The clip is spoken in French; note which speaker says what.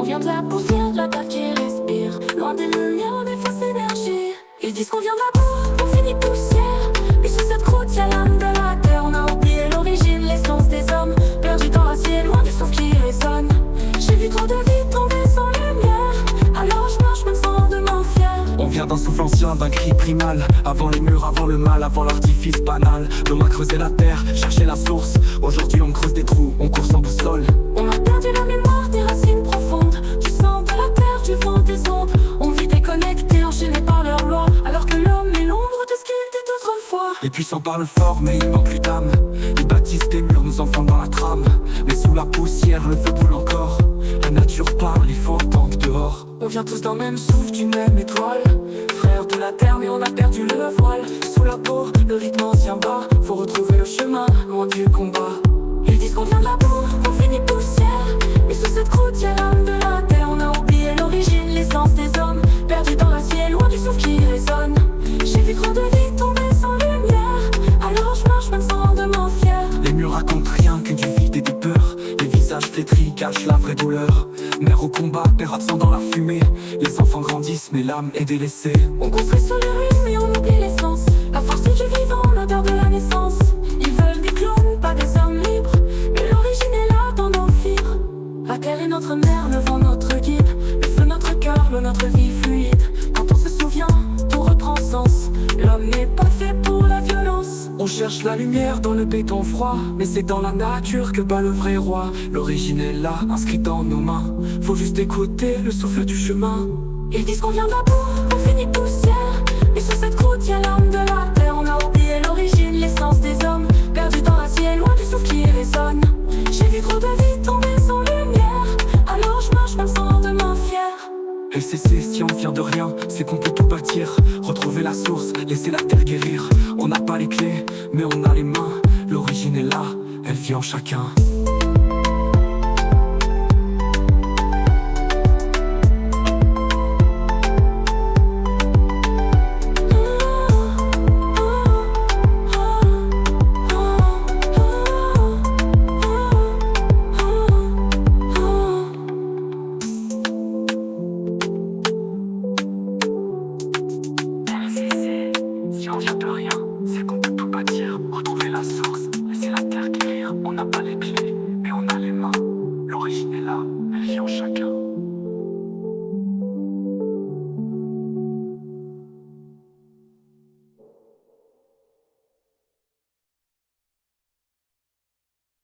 Speaker 1: vient de la poussière, de la terre qui respire. Loin des lumières, des fausses énergies. Ils disent qu'on vient de la boue, on finit poussière. Et sous cette croûte, y'a l'âme de la terre. On a oublié l'origine, l'essence des hommes. Perdus dans l'acier, loin du souffle qui résonne. J'ai vu trop de vies tomber sans lumière. Alors je marche même sans demain fier.
Speaker 2: On vient d'un souffle ancien, d'un cri primal. Avant les murs, avant le mal, avant l'artifice banal. L'homme a creusé la terre, cherché la source. Aujourd'hui on creuse des trous, on court sans boussole.
Speaker 1: On a perdu la mémoire des racines profondes. Du sang, de la terre, du vent, des ondes. On vit déconnecté, enchaîné par leurs lois. Alors que l'homme est l'ombre de ce qu'il était autrefois.
Speaker 2: Les puissants parlent fort mais ils manquent plus d'âme. Ils bâtissent des murs, nous enfants dans la trame. Mais sous la poussière, le feu brûle encore. La nature parle, il faut entendre dehors.
Speaker 1: On vient tous d'un même souffle, d'une même étoile. Frères de la terre mais on a perdu le voile. Sous la peau, le rythme ancien bat. Faut retrouver le chemin, loin du combat. Ils disent qu'on vient de la boue, on finit poussière. Mais sous cette croûte y'a l'âme de la terre. On a oublié l'origine, l'essence des hommes. Perdus dans l'acier, loin du souffle qui résonne. J'ai vu trop de vies tomber sans lumière. Alors je marche même sans demain fier.
Speaker 2: Les murs racontent rien que du vide et des peurs. Les visages flétris cachent la vraie douleur. Mère au combat, père absent dans la fumée. Les enfants grandissent mais l'âme est délaissée.
Speaker 1: On construit sur les ruines mais on oublie l'essence. La force du vivant, l'odeur de la naissance. Ils veulent des clones, pas des hommes libres. Mais l'origine est là dans nos fibres. La terre est notre mère, le vent notre guide. Le feu notre cœur, l'eau notre vie fluide. Quand on se souvient, tout reprend sens. L'homme n'est pas fait pour la violence.
Speaker 2: On cherche la lumière dans le béton froid. Mais c'est dans la nature que bat le vrai roi. L'origine est là, inscrite dans nos mains. Faut juste écouter le souffle du chemin.
Speaker 1: Ils disent qu'on vient de la boue, on finit poussière. Mais sous cette croûte y'a l'âme de la terre. On a oublié l'origine, l'essence des hommes. Perdus dans l'acier, loin du souffle qui résonne. J'ai vu trop de vies tomber sans lumière. Alors je marche même sans demain fier.
Speaker 2: LCC, si on vient de rien, c'est qu'on peut tout bâtir. Retrouver la source, laisser la terre guérir. On n'a pas les clés, mais on a les mains. L'origine est là, elle vit en chacun. Si on vient de rien, c'est qu'on peut tout bâtir. Retrouver la source, laisser la terre guérir. On n'a pas les clés, mais on a les mains. L'origine est là, elle vit en chacun.